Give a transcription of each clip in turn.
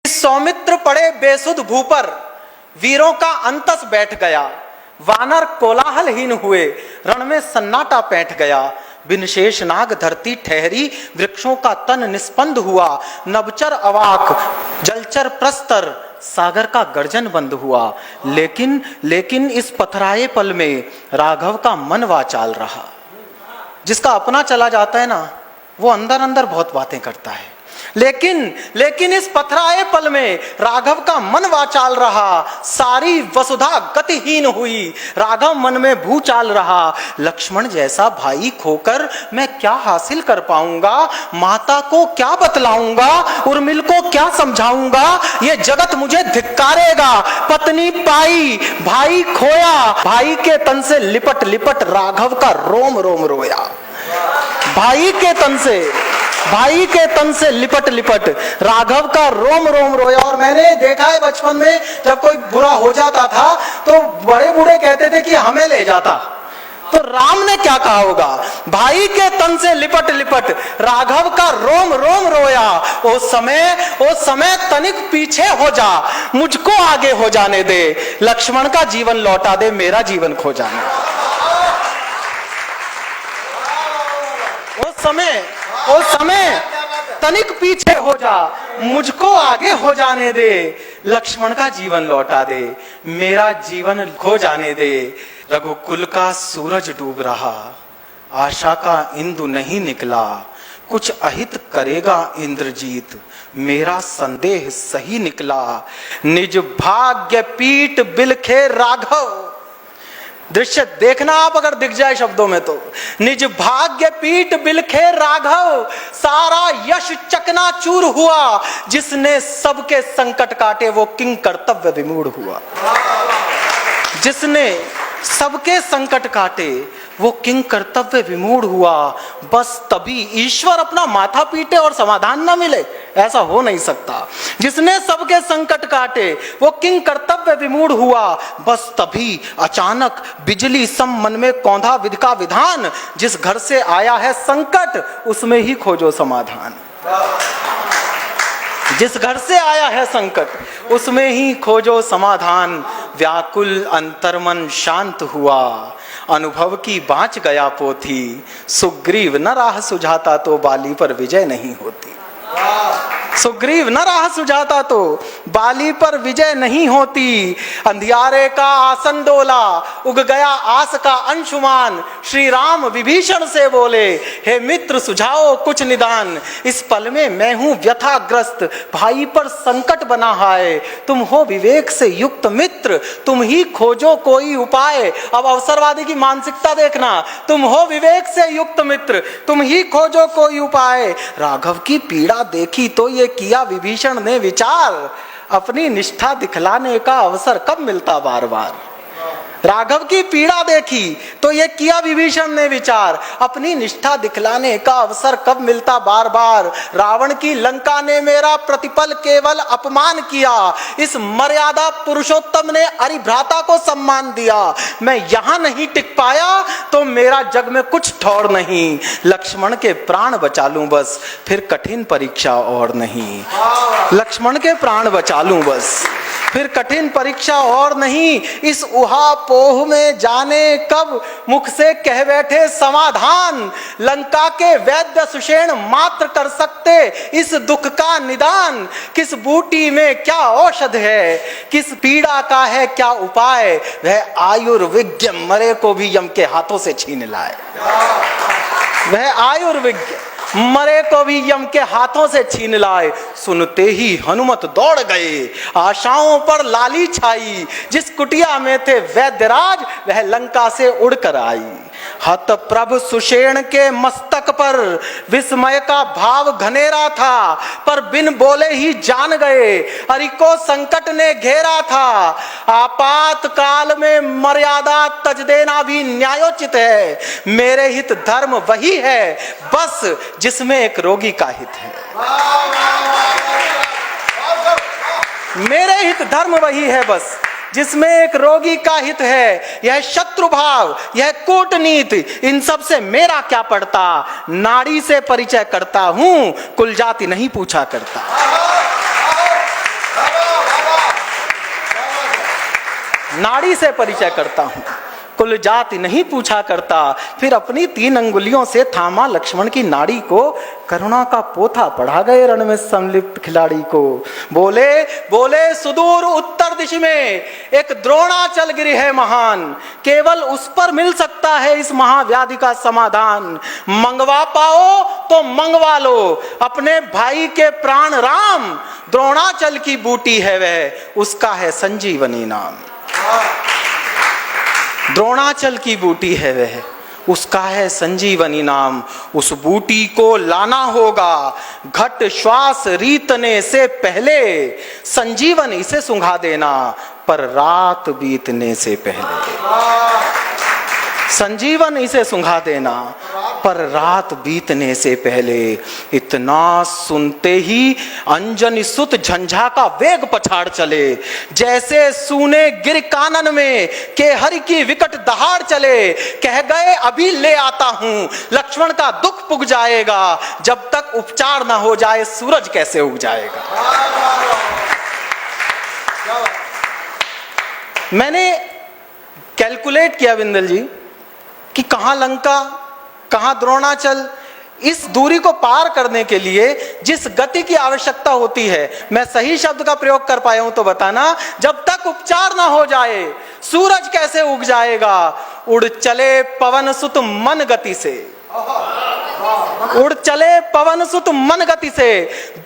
सौमित्र पड़े बेसुध भूपर, वीरों का अंतस बैठ गया। वानर कोलाहलहीन हुए, रण में सन्नाटा पैठ गया। बिन शेष नाग धरती ठहरी, वृक्षों का तन निस्पंद हुआ। नभचर अवाक, जलचर प्रस्तर, सागर का गर्जन बंद हुआ। लेकिन इस पथराए पल में राघव का मन वाचाल रहा। जिसका अपना चला जाता है ना, वो अंदर अंदर बहुत बातें करता है, लेकिन इस पथराए पल में राघव का मन वाचाल रहा। सारी वसुधा गतिहीन हुई, राघव मन में भूचाल रहा। लक्ष्मण जैसा भाई खोकर मैं क्या हासिल कर पाऊंगा, माता को क्या बतलाऊंगा, उर्मिल को क्या समझाऊंगा। ये जगत मुझे धिक्कारेगा। पत्नी पाई, भाई खोया, भाई के तन से लिपट लिपट राघव का रोम रोम रोया। भाई के तन से लिपट लिपट राघव का रोम रोम रोया। और मैंने देखा है बचपन में, जब कोई बुरा हो जाता था तो बड़े बूढ़े कहते थे कि हमें ले जाता, तो राम ने क्या कहा होगा, भाई के तन से लिपट लिपट राघव का रोम रोम रोया। ओ समय तनिक पीछे हो जा, मुझको आगे हो जाने दे। लक्ष्मण का जीवन लौटा दे, मेरा जीवन खो जाने दे। ओ समय तनिक पीछे हो जा, मुझको आगे हो जाने दे। लक्ष्मण का जीवन लौटा दे, मेरा जीवन खो जाने दे। रघुकुल का सूरज डूब रहा, आशा का इंदु नहीं निकला। कुछ अहित करेगा इंद्रजीत, मेरा संदेह सही निकला। निज भाग्य पीठ बिलखे राघव, दृश्य देखना आप अगर दिख जाए शब्दों में तो। निज भाग्य पीठ बिलखे राघव, सारा यश चकनाचूर हुआ। जिसने सबके संकट काटे वो किंग कर्तव्य विमूढ़ हुआ। जिसने सबके संकट काटे वो किंग कर्तव्य विमूढ़ हुआ। बस तभी ईश्वर अपना माथा पीटे और समाधान न मिले, ऐसा हो नहीं सकता। जिसने सबके संकट काटे वो किंग कर्तव्य विमूढ़ हुआ। बस तभी अचानक बिजली सम मन में कौंधा विधि का विधान। जिस घर से आया है संकट उसमें ही खोजो समाधान। जिस घर से आया है संकट उसमें ही खोजो समाधान। व्याकुल अंतर्मन शांत हुआ, अनुभव की बाँच गया पोथी। सुग्रीव न राह सुझाता तो बाली पर विजय नहीं होती। सुग्रीव न राह सुझाता तो बाली पर विजय नहीं होती। अंधियारे का आसन डोला, उग गया आस का अंशुमान। श्री राम विभीषण से बोले, हे मित्र सुझाओ कुछ निदान। इस पल में मैं हूं व्यथाग्रस्त, भाई पर संकट बना है। तुम हो विवेक से युक्त मित्र, तुम ही खोजो कोई उपाय। अब अवसरवादी की मानसिकता देखना, तुम हो विवेक से युक्त मित्र, तुम ही खोजो कोई उपाय। राघव की पीड़ा देखी तो ये किया विभीषण ने विचार, अपनी निष्ठा दिखलाने का अवसर कब मिलता बार बार। राघव की पीड़ा देखी तो ये किया विभीषण ने विचार, अपनी निष्ठा दिखलाने का अवसर कब मिलता बार बार। रावण की लंका ने मेरा प्रतिपल केवल अपमान किया, इस मर्यादा पुरुषोत्तम ने अरिभ्राता को सम्मान दिया। मैं यहां नहीं टिक पाया तो मेरा जग में कुछ ठौर नहीं। लक्ष्मण के प्राण बचा लूं बस, फिर कठिन परीक्षा और नहीं। लक्ष्मण के प्राण बचा लूं बस, फिर कठिन परीक्षा और नहीं। इस उहापोह में जाने कब मुख से कह बैठे समाधान। लंका के वैद्य सुषेण मात्र कर सकते इस दुख का निदान। किस बूटी में क्या औषध है, किस पीड़ा का है क्या उपाय। वह आयुर्विज्ञ मरे को भी यम के हाथों से छीन लाए। वह आयुर्विज्ञ मरे को भी यम के हाथों से छीन लाए। सुनते ही हनुमत दौड़ गए, आशाओं पर लाली छाई। जिस कुटिया में थे वैद्यराज वह लंका से उड़कर आई। हतप्रभ सुषेण के मस्तक पर विस्मय का भाव घनेरा था, पर बिन बोले ही जान गए हरि को संकट ने घेरा था। आपातकाल में मर्यादा तज देना भी न्यायोचित है। मेरे हित धर्म वही है बस जिसमें एक रोगी का हित है। मेरे हित धर्म वही है बस जिसमें एक रोगी का हित है। यह शत्रु भाव, यह कूटनीति, इन सब से मेरा क्या पड़ता। नाड़ी से परिचय करता हूं, कुल जाति नहीं पूछा करता। नाड़ी से परिचय करता हूं, कुल जाति नहीं पूछा करता। फिर अपनी 3 अंगुलियों से थामा लक्ष्मण की नाड़ी को, करुणा का पोथा पढ़ा गए रण में संलिप्त खिलाड़ी को। बोले बोले सुदूर उत्तर दिशा में एक द्रोणाचल गिरी है महान, केवल उस पर मिल सकता है इस महाव्याधि का समाधान। मंगवा पाओ तो मंगवा लो अपने भाई के प्राण राम, द्रोणाचल की बूटी है वह, उसका है संजीवनी नाम। द्रोणाचल की बूटी है वह, उसका है संजीवनी नाम। उस बूटी को लाना होगा घट श्वास रीतने से पहले, संजीवन इसे सुंघा देना पर रात बीतने से पहले। संजीवन इसे सुंघा देना पर रात बीतने से पहले। इतना सुनते ही अंजनी सुत झंझा का वेग पछाड़ चले, जैसे सूने गिर कानन में के हरि की विकट दहाड़ चले। कह गए अभी ले आता हूं, लक्ष्मण का दुख पुग जाएगा, जब तक उपचार ना हो जाए सूरज कैसे उग जाएगा। मैंने कैलकुलेट किया बिंदल जी कि कहां लंका कहां द्रोणाचल, इस दूरी को पार करने के लिए जिस गति की आवश्यकता होती है, मैं सही शब्द का प्रयोग कर पाया हूं तो बताना। जब तक उपचार ना हो जाए सूरज कैसे उग जाएगा। उड़ चले पवन सुत मन गति से, उड़ चले पवन सुत मन गति से,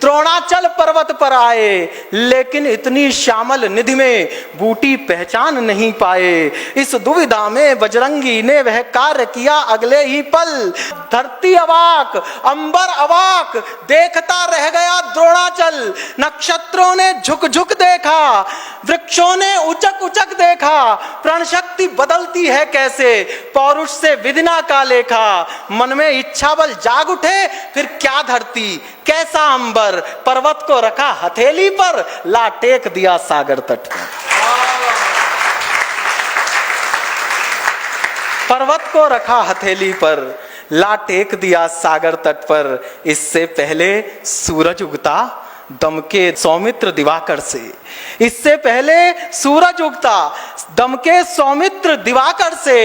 द्रोणाचल पर्वत पर आए, लेकिन इतनी श्यामल निधि में बूटी पहचान नहीं पाए। इस दुविधा में बजरंगी ने वह कार्य किया अगले ही पल। धरती अवाक अंबर अवाक देखता रह गया द्रोणाचल। नक्षत्रों ने झुक झुक देखा, वृक्षों ने उचक उचक देखा, प्राण शक्ति बदलती है कैसे, पौरुष से विधिना का लेखा। मन में इच्छा बल जाग उठे, फिर क्या धरती कैसा अंबर, पर्वत को रखा हथेली पर, ला टेक दिया सागर तट पर। पर्वत को रखा हथेली पर, ला टेक दिया सागर तट पर। इससे पहले सूरज उगता दमके सौमित्र दिवाकर से, इससे पहले सूरज उगता दमके सौमित्र दिवाकर से।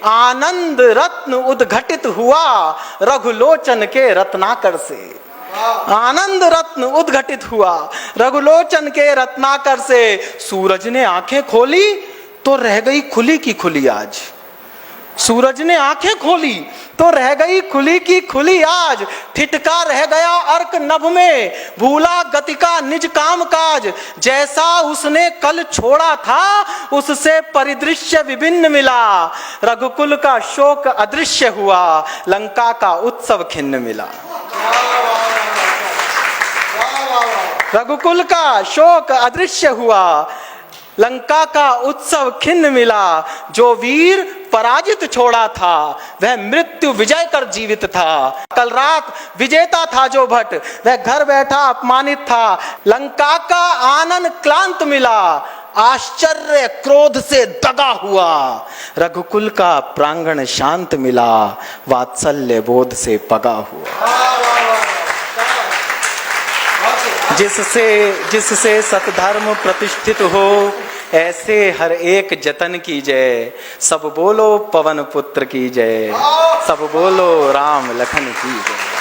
आनंद रत्न उद्घटित हुआ रघुलोचन के रत्नाकर से, आनंद रत्न उद्घटित हुआ रघुलोचन के रत्नाकर से। सूरज ने आंखें खोली तो रह गई खुली की खुली आज, सूरज ने आंखें खोली तो रह गई खुली की खुली आज। ठिठका रह गया अर्क नभ में, भूला गति का निज काम काज। जैसा उसने कल छोड़ा था उससे परिदृश्य विभिन्न मिला। रघुकुल का शोक अदृश्य हुआ, लंका का उत्सव खिन्न मिला। रघुकुल का शोक अदृश्य हुआ, लंका का उत्सव खिन्न मिला। जो वीर पराजित छोड़ा था वह मृत्यु विजय कर जीवित था। कल रात विजेता था जो भट, वह घर बैठा अपमानित था। लंका का आनंद क्लांत मिला, आश्चर्य क्रोध से दगा हुआ। रघुकुल का प्रांगण शांत मिला, वात्सल्य बोध से पगा हुआ। जिससे सतधर्म प्रतिष्ठित हो, ऐसे हर एक जतन की जय। सब बोलो पवन पुत्र की जय, सब बोलो राम लखन की जय।